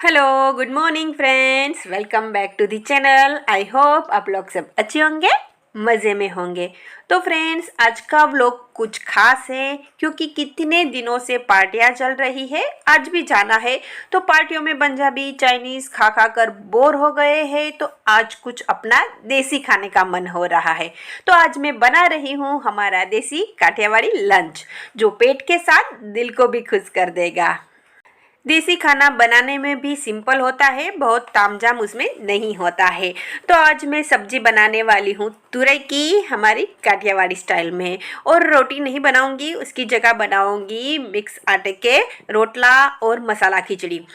Hello good morning friends, welcome back to the channel. I hope आप लोग सब अच्छे होंगे, मज़े में होंगे। तो फ्रेंड्स, आज का व्लॉग कुछ खास है क्योंकि कितने दिनों से पार्टियां चल रही है। आज भी जाना है तो पार्टियों में पंजाबी चाइनीज़ खा खा कर बोर हो गए हैं, तो आज कुछ अपना देसी खाने का मन हो रहा है। तो आज मैं बना रही हूँ हमारा देसी काठियावाड़ी लंच, जो पेट के साथ दिल को भी खुश कर देगा। देसी खाना बनाने में भी सिंपल होता है, बहुत तामझाम उसमें नहीं होता है। तो आज मैं सब्जी बनाने वाली हूँ तुरई की, हमारी काठियावाड़ी स्टाइल में। और रोटी नहीं बनाऊंगी, उसकी जगह बनाऊंगी मिक्स आटे के रोटला और मसाला खिचड़ी।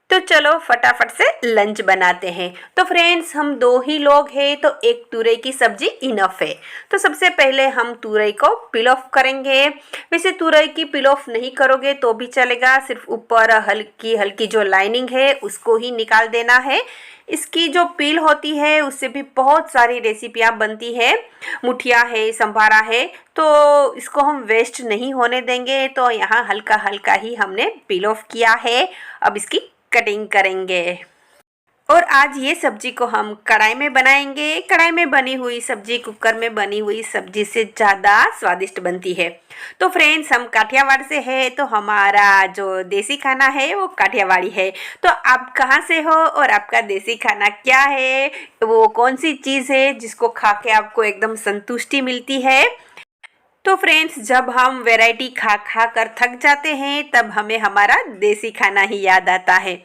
तो चलो फटाफट से लंच बनाते हैं। तो फ्रेंड्स, हम दो ही लोग हैं तो एक तुरई की सब्जी इनफ है। तो सबसे पहले हम तुरई को पील ऑफ करेंगे। वैसे तुरई की पील ऑफ नहीं करोगे तो भी चलेगा, सिर्फ ऊपर हल्की हल्की जो लाइनिंग है उसको ही निकाल देना है। इसकी जो पील होती है उससे भी बहुत सारी रेसिपियाँ बनती है, मुठिया है, संभारा है। तो इसको हम वेस्ट नहीं होने देंगे, तो यहाँ हल्का हल्का ही हमने पील ऑफ किया है। अब इसकी कटिंग करेंगे। और आज ये सब्जी को हम कढ़ाई में बनाएंगे। कढ़ाई में बनी हुई सब्जी कुकर में बनी हुई सब्जी से ज़्यादा स्वादिष्ट बनती है। तो फ्रेंड्स, हम काठियावाड़ से है तो हमारा जो देसी खाना है वो काठियावाड़ी है। तो आप कहाँ से हो और आपका देसी खाना क्या है, वो कौन सी चीज़ है जिसको खा के आपको एकदम संतुष्टि मिलती है। तो फ्रेंड्स, जब हम वैरायटी खा खा कर थक जाते हैं तब हमें हमारा देसी खाना ही याद आता है।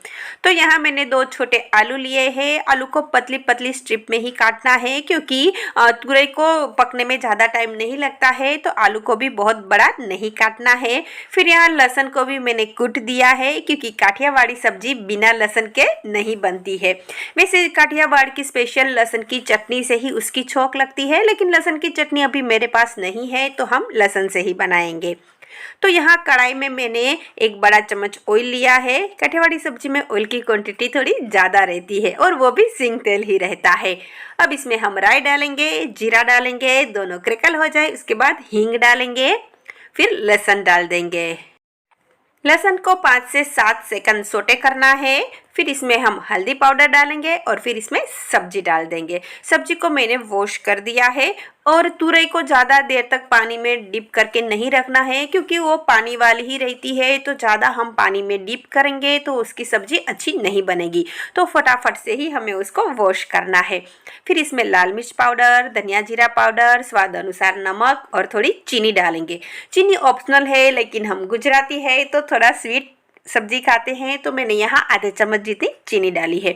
तो यहाँ मैंने दो छोटे आलू लिए हैं। आलू को पतली पतली स्ट्रिप में ही काटना है क्योंकि तुरई को पकने में ज़्यादा टाइम नहीं लगता है, तो आलू को भी बहुत बड़ा नहीं काटना है। फिर यहाँ लहसुन को भी मैंने कूट दिया है क्योंकि काठियावाड़ी सब्जी बिना लहसुन के नहीं बनती है। वैसे काठियावाड़ की स्पेशल लहसुन की चटनी से ही उसकी छौंक लगती है, लेकिन लहसुन की चटनी अभी मेरे पास नहीं है तो हम लहसुन से ही बनाएंगे। तो यहाँ कढ़ाई में मैंने एक बड़ा चम्मच ऑयल लिया है। काठियावाड़ी सब्जी में ऑयल की क्वांटिटी थोड़ी ज़्यादा रहती है और वो भी सिंग तेल ही रहता है। अब इसमें हम राई डालेंगे, जीरा डालेंगे, दोनों क्रैकल हो जाए उसके बाद हींग डालेंगे, फिर लहसुन डाल देंगे। लहसुन को 5 से 7 सेकंड सोटे करना है। फिर इसमें हम हल्दी पाउडर डालेंगे और फिर इसमें सब्जी डाल देंगे। सब्जी को मैंने वॉश कर दिया है और तुरई को ज़्यादा देर तक पानी में डिप करके नहीं रखना है क्योंकि वो पानी वाली ही रहती है। तो ज़्यादा हम पानी में डिप करेंगे तो उसकी सब्जी अच्छी नहीं बनेगी। तो फटाफट से ही हमें उसको वॉश करना है। फिर इसमें लाल मिर्च पाउडर, धनिया जीरा पाउडर, स्वाद अनुसार नमक और थोड़ी चीनी डालेंगे। चीनी ऑप्शनल है, लेकिन हम गुजराती है तो थोड़ा स्वीट सब्जी खाते हैं, तो मैंने यहाँ आधे चम्मच जितनी चीनी डाली है।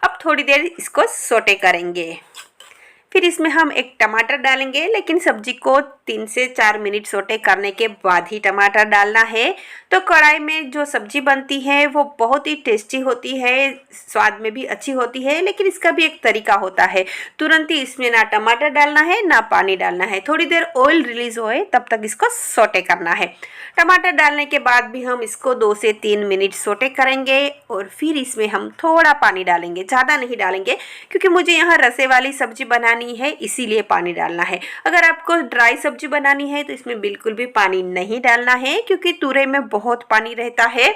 अब थोड़ी देर इसको सोटे करेंगे। फिर इसमें हम एक टमाटर डालेंगे, लेकिन सब्जी को 3 से 4 मिनट सोटे करने के बाद ही टमाटर डालना है। तो कढ़ाई में जो सब्जी बनती है वो बहुत ही टेस्टी होती है, स्वाद में भी अच्छी होती है, लेकिन इसका भी एक तरीका होता है। तुरंत ही इसमें ना टमाटर डालना है ना पानी डालना है, थोड़ी देर ऑयल रिलीज होए तब तक इसको सोटे करना है। टमाटर डालने के बाद भी हम इसको 2 से 3 मिनट सोटे करेंगे और फिर इसमें हम थोड़ा पानी डालेंगे, ज़्यादा नहीं डालेंगे क्योंकि मुझे यहाँ रसे वाली सब्जी बनानी है, इसीलिए पानी डालना है। अगर आपको ड्राई सब्जी बनानी है तो इसमें बिल्कुल भी पानी नहीं डालना है क्योंकि तुरई में बहुत पानी रहता है।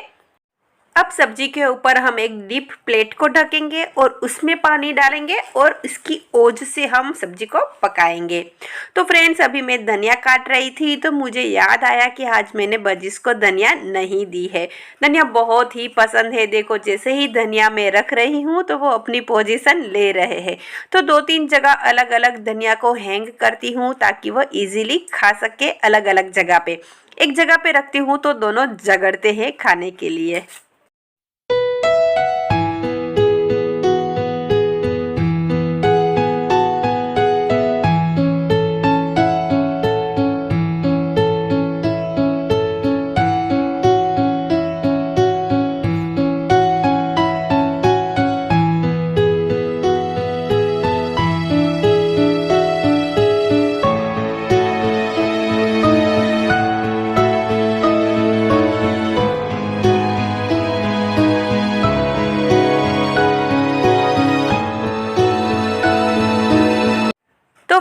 अब सब्जी के ऊपर हम एक डीप प्लेट को ढकेंगे और उसमें पानी डालेंगे और इसकी ओज से हम सब्जी को पकाएंगे। तो फ्रेंड्स, अभी मैं धनिया काट रही थी तो मुझे याद आया कि आज मैंने बजिस को धनिया नहीं दी है। धनिया बहुत ही पसंद है। देखो, जैसे ही धनिया मैं रख रही हूँ तो वो अपनी पोजीशन ले रहे हैं। तो 2-3 जगह अलग अलग धनिया को हैंग करती हूँ ताकि वो इजीली खा सके अलग अलग जगह पे। एक जगह पे रखती हूँ तो दोनों झगड़ते हैं खाने के लिए।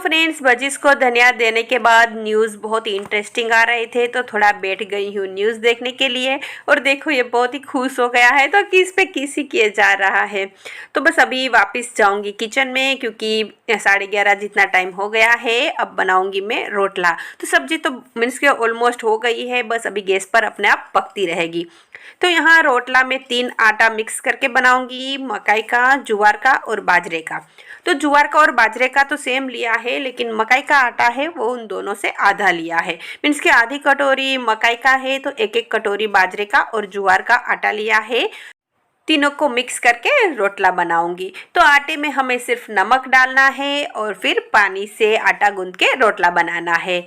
फ्रेंड्स बजिस को धनिया देने के बाद न्यूज़ बहुत ही इंटरेस्टिंग आ रहे थे तो थोड़ा बैठ गई हूँ न्यूज़ देखने के लिए। और देखो ये बहुत ही खुश हो गया है तो किस पे किसी किए जा रहा है। तो बस अभी वापस जाऊंगी किचन में क्योंकि 11:30 जितना टाइम हो गया है। अब बनाऊंगी मैं रोटला। तो सब्जी तो मीन्स के ऑलमोस्ट हो गई है, बस अभी गैस पर अपने आप पकती रहेगी। तो यहाँ रोटला में 3 आटा मिक्स करके बनाऊंगी, मकाई का, ज्वार का और बाजरे का। तो ज्वार का और बाजरे का तो सेम लिया है, लेकिन मकाई का आटा है वो उन दोनों से आधा लिया है। मीन्स कि आधी कटोरी मकाई का है तो एक एक कटोरी बाजरे का और ज्वार का आटा लिया है। तीनों को मिक्स करके रोटला बनाऊंगी। तो आटे में हमें सिर्फ नमक डालना है और फिर पानी से आटा गूंद के रोटला बनाना है।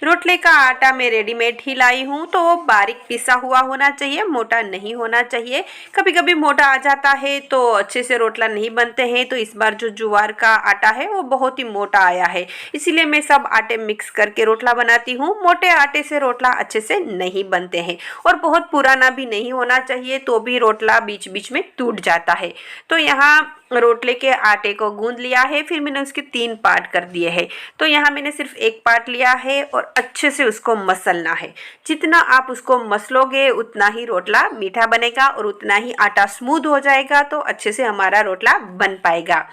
रोटले का आटा मैं रेडीमेड ही लाई हूँ तो वो बारीक पिसा हुआ होना चाहिए, मोटा नहीं होना चाहिए। कभी कभी मोटा आ जाता है तो अच्छे से रोटला नहीं बनते हैं। तो इस बार जो ज्वार का आटा है वो बहुत ही मोटा आया है, इसीलिए मैं सब आटे मिक्स करके रोटला बनाती हूँ। मोटे आटे से रोटला अच्छे से नहीं बनते हैं और बहुत पुराना भी नहीं होना चाहिए, तो भी रोटला बीच बीच में टूट जाता है। तो यहाँ रोटले के आटे को गूंद लिया है, फिर मैंने उसके 3 पार्ट कर दिए हैं। तो यहाँ मैंने सिर्फ एक पार्ट लिया है और अच्छे से उसको मसलना है। जितना आप उसको मसलोगे उतना ही रोटला मीठा बनेगा और उतना ही आटा स्मूथ हो जाएगा, तो अच्छे से हमारा रोटला बन पाएगा।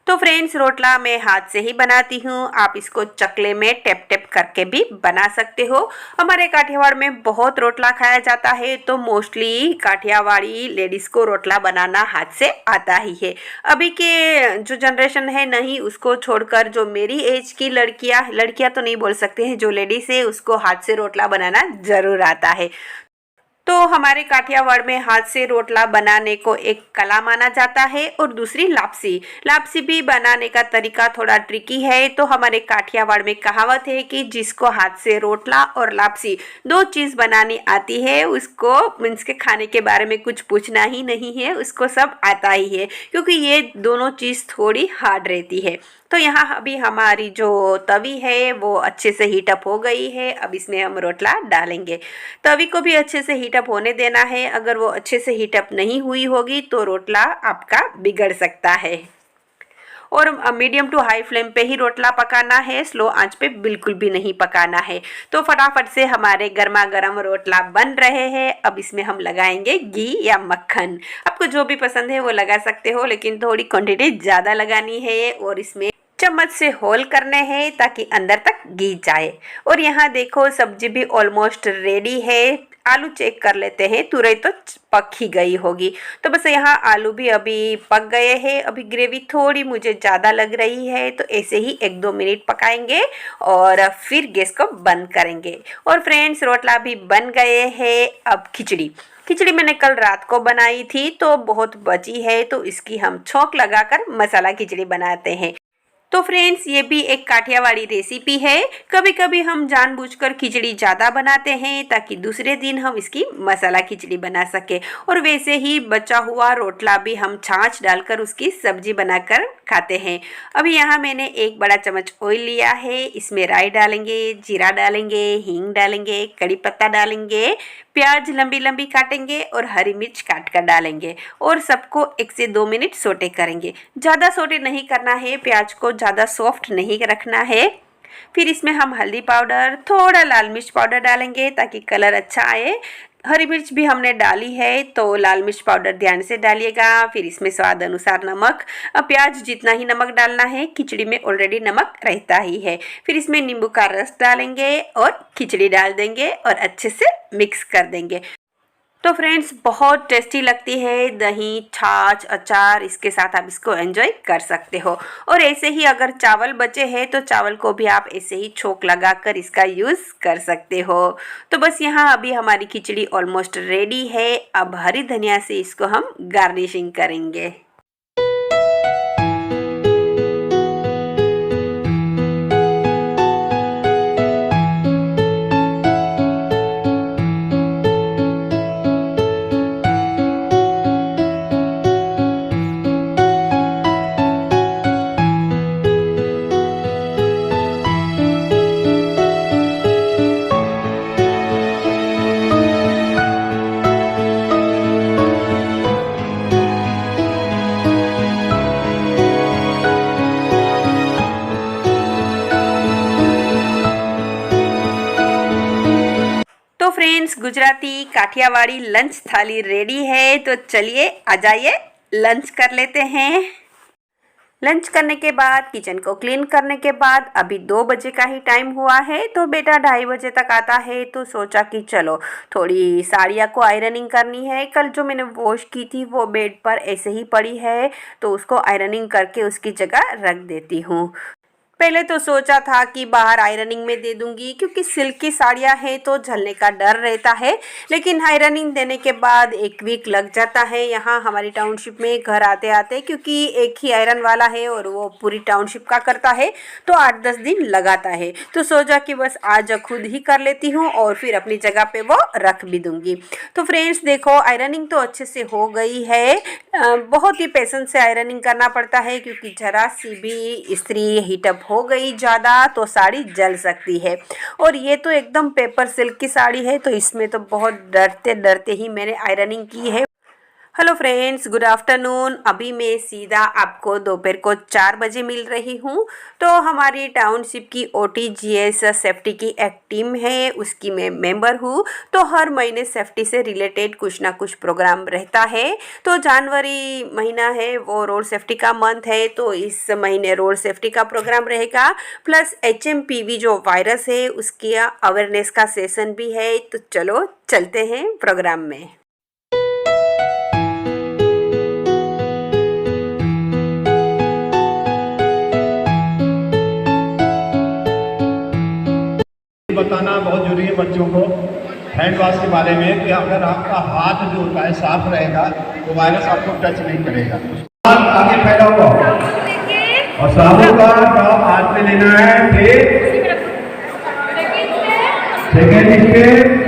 तो फ्रेंड्स रोटला मैं हाथ से ही बनाती हूँ, आप इसको चकले में टेप टेप करके भी बना सकते हो। हमारे काठियावाड़ में बहुत रोटला खाया जाता है, तो मोस्टली काठियावाड़ी लेडीज़ को रोटला बनाना हाथ से आता ही है। अभी के जो जनरेशन है नहीं, उसको छोड़कर जो मेरी एज की लड़कियाँ तो नहीं बोल सकते हैं, जो लेडीज़ है उसको हाथ से रोटला बनाना ज़रूर आता है। तो हमारे काठियावाड़ में हाथ से रोटला बनाने को एक कला माना जाता है। और दूसरी लापसी। लापसी भी बनाने का तरीका थोड़ा ट्रिकी है। तो हमारे काठियावाड़ में कहावत है कि जिसको हाथ से रोटला और लापसी 2 चीज़ बनानी आती है उसको मीन्स के खाने के बारे में कुछ पूछना ही नहीं है, उसको सब आता ही है, क्योंकि ये दोनों चीज़ थोड़ी हार्ड रहती है। तो यहाँ अभी हमारी जो तवी है वो अच्छे से हीटअप हो गई है। अब इसमें हम रोटला डालेंगे। तवी को भी अच्छे से हीटअप होने देना है, अगर वो अच्छे से हीटअप नहीं हुई होगी तो रोटला आपका बिगड़ सकता है। और मीडियम टू हाई फ्लेम पे ही रोटला पकाना है, स्लो आंच पे बिल्कुल भी नहीं पकाना है। तो फटाफट से हमारे गर्मा गर्म रोटला बन रहे हैं। अब इसमें हम लगाएंगे घी या मक्खन, आपको जो भी पसंद है वो लगा सकते हो, लेकिन थोड़ी क्वांटिटी ज़्यादा लगानी है। और इसमें चम्मच से होल करने हैं ताकि अंदर तक घी जाए। और यहाँ देखो सब्जी भी ऑलमोस्ट रेडी है। आलू चेक कर लेते हैं, तुरई तो पक ही गई होगी। तो बस यहाँ आलू भी अभी पक गए हैं। अभी ग्रेवी थोड़ी मुझे ज़्यादा लग रही है, तो ऐसे ही 1-2 मिनट पकाएंगे और फिर गैस को बंद करेंगे। और फ्रेंड्स रोटला भी बन गए हैं। अब खिचड़ी मैंने कल रात को बनाई थी तो बहुत बची है, तो इसकी हम छौंक लगाकर मसाला खिचड़ी बनाते हैं। तो फ्रेंड्स ये भी एक काठियावाड़ी रेसिपी है। कभी कभी हम जानबूझकर खिचड़ी ज़्यादा बनाते हैं ताकि दूसरे दिन हम इसकी मसाला खिचड़ी बना सके। और वैसे ही बचा हुआ रोटला भी हम छाछ डालकर उसकी सब्जी बनाकर खाते हैं। अभी यहाँ मैंने 1 बड़ा चम्मच ऑयल लिया है, इसमें राई डालेंगे, जीरा डालेंगे, हींग डालेंगे, कड़ी पत्ता डालेंगे, प्याज लंबी लंबी काटेंगे और हरी मिर्च काट कर डालेंगे और सबको 1 से 2 मिनट सोटे करेंगे। ज़्यादा सोटे नहीं करना है, प्याज को ज़्यादा सॉफ्ट नहीं रखना है। फिर इसमें हम हल्दी पाउडर, थोड़ा लाल मिर्च पाउडर डालेंगे ताकि कलर अच्छा आए। हरी मिर्च भी हमने डाली है तो लाल मिर्च पाउडर ध्यान से डालिएगा। फिर इसमें स्वाद अनुसार नमक, प्याज जितना ही नमक डालना है, खिचड़ी में ऑलरेडी नमक रहता ही है। फिर इसमें नींबू का रस डालेंगे और खिचड़ी डाल देंगे और अच्छे से मिक्स कर देंगे। तो फ्रेंड्स बहुत टेस्टी लगती है, दही, छाछ, अचार, इसके साथ आप इसको एंजॉय कर सकते हो। और ऐसे ही अगर चावल बचे हैं तो चावल को भी आप ऐसे ही छोंक लगाकर इसका यूज़ कर सकते हो। तो बस यहाँ अभी हमारी खिचड़ी ऑलमोस्ट रेडी है। अब हरी धनिया से इसको हम गार्निशिंग करेंगे। फ्रेंड्स, गुजराती काठियावाड़ी लंच थाली रेडी है, तो चलिए आ जाइए लंच कर लेते हैं। लंच करने के बाद किचन को क्लीन करने के बाद अभी 2 बजे का ही टाइम हुआ है, तो बेटा 2:30 बजे तक आता है, तो सोचा कि चलो थोड़ी साड़ियाँ को आयरनिंग करनी है। कल जो मैंने वॉश की थी वो बेड पर ऐसे ही पड़ी है, तो उसको आयरनिंग करके उसकी जगह रख देती हूँ। पहले तो सोचा था कि बाहर आयरनिंग में दे दूंगी, क्योंकि सिल्क की साड़ियाँ हैं तो झलने का डर रहता है। लेकिन आयरनिंग देने के बाद 1 वीक लग जाता है यहाँ हमारी टाउनशिप में घर आते आते, क्योंकि एक ही आयरन वाला है और वो पूरी टाउनशिप का करता है, तो 8-10 दिन लगाता है। तो सोचा कि बस आज खुद ही कर लेती हूँ और फिर अपनी जगह पे वो रख भी दूंगी। तो फ्रेंड्स देखो, आयरनिंग तो अच्छे से हो गई है। बहुत ही पेशेंस से आयरनिंग करना पड़ता है, क्योंकि जरा सी भी इस्त्री हीटअप हो गई ज़्यादा तो साड़ी जल सकती है। और ये तो एकदम पेपर सिल्क की साड़ी है, तो इसमें तो बहुत डरते डरते ही मैंने आयरनिंग की है। Hello friends, good afternoon. अभी मैं सीधा आपको दोपहर को 4 बजे मिल रही हूँ। तो हमारी टाउनशिप की OTGS सेफ्टी की एक टीम है, उसकी मैं मेंबर हूँ। तो हर महीने सेफ्टी से रिलेटेड कुछ ना कुछ प्रोग्राम रहता है। तो जनवरी महीना है, वो रोड सेफ्टी का मंथ है, तो इस महीने रोड सेफ्टी का प्रोग्राम रहेगा। प्लस HMPV जो वायरस है उसके अवेयरनेस का सेशन भी है। तो चलो चलते हैं प्रोग्राम में। बताना बहुत जरूरी है बच्चों को हैंड वॉश के बारे में, कि अगर आपका हाथ जो होता है साफ रहेगा तो वायरस आपको टच नहीं करेगा। हाथ आगे फैला हुआ और साबुन का ड्रॉप हाथ में लेना है। फिर सेकेंड पे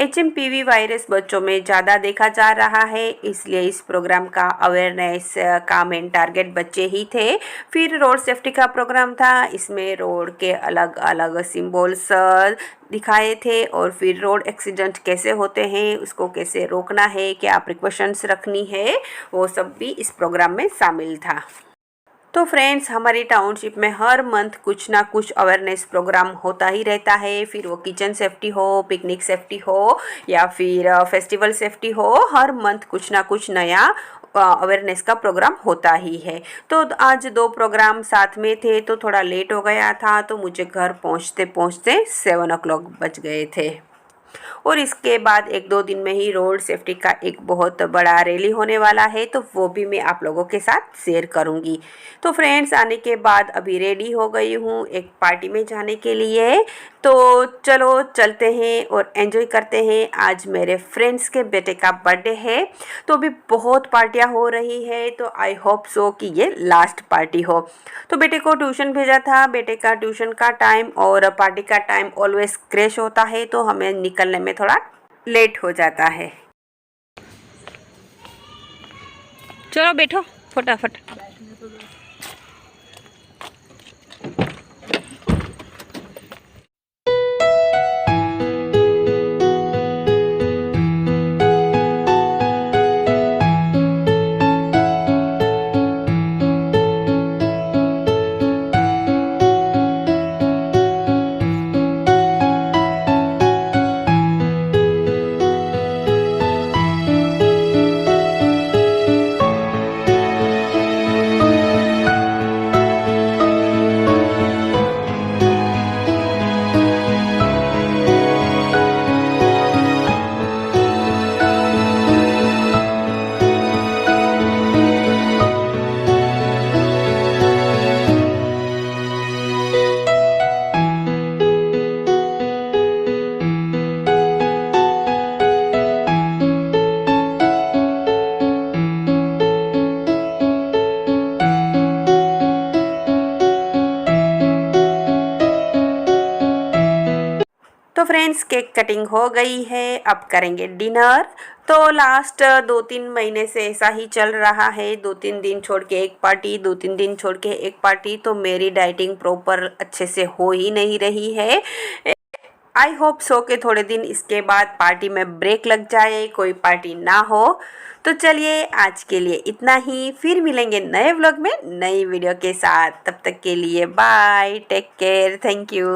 HMPV वायरस बच्चों में ज़्यादा देखा जा रहा है, इसलिए इस प्रोग्राम का अवेयरनेस का मेन टारगेट बच्चे ही थे। फिर रोड सेफ्टी का प्रोग्राम था, इसमें रोड के अलग अलग सिंबल्स दिखाए थे, और फिर रोड एक्सीडेंट कैसे होते हैं, उसको कैसे रोकना है, क्या प्रिकॉशंस रखनी है, वो सब भी इस प्रोग्राम में शामिल था। तो फ्रेंड्स, हमारी टाउनशिप में हर मंथ कुछ ना कुछ अवेयरनेस प्रोग्राम होता ही रहता है। फिर वो किचन सेफ्टी हो, पिकनिक सेफ्टी हो, या फिर फेस्टिवल सेफ्टी हो, हर मंथ कुछ ना कुछ नया अवेयरनेस का प्रोग्राम होता ही है। तो आज 2 प्रोग्राम साथ में थे, तो थोड़ा लेट हो गया था, तो मुझे घर पहुंचते पहुंचते 7 o'clock बज गए थे। और इसके बाद 1-2 दिन में ही रोड सेफ्टी का एक बहुत बड़ा रैली होने वाला है, तो वो भी मैं आप लोगों के साथ शेयर करूंगी। तो फ्रेंड्स, आने के बाद अभी रेडी हो गई हूँ एक पार्टी में जाने के लिए। तो चलो चलते हैं और एंजॉय करते हैं। आज मेरे फ्रेंड्स के बेटे का बर्थडे है, तो अभी बहुत पार्टियाँ हो रही है, तो आई होप सो कि ये लास्ट पार्टी हो। तो बेटे को ट्यूशन भेजा था, बेटे का ट्यूशन का टाइम और पार्टी का टाइम ऑलवेज क्रैश होता है, तो हमें निकलने में थोड़ा लेट हो जाता है। चलो बैठो फटाफट। तो फ्रेंड्स, केक कटिंग हो गई है, अब करेंगे डिनर। तो लास्ट 2-3 महीने से ऐसा ही चल रहा है, 2-3 दिन छोड़ के एक पार्टी, 2-3 दिन छोड़ के एक पार्टी। तो मेरी डाइटिंग प्रॉपर अच्छे से हो ही नहीं रही है। आई होप सो के थोड़े दिन इसके बाद पार्टी में ब्रेक लग जाए, कोई पार्टी ना हो। तो चलिए आज के लिए इतना ही, फिर मिलेंगे नए व्लॉग में नई वीडियो के साथ। तब तक के लिए bye, take care, thank you.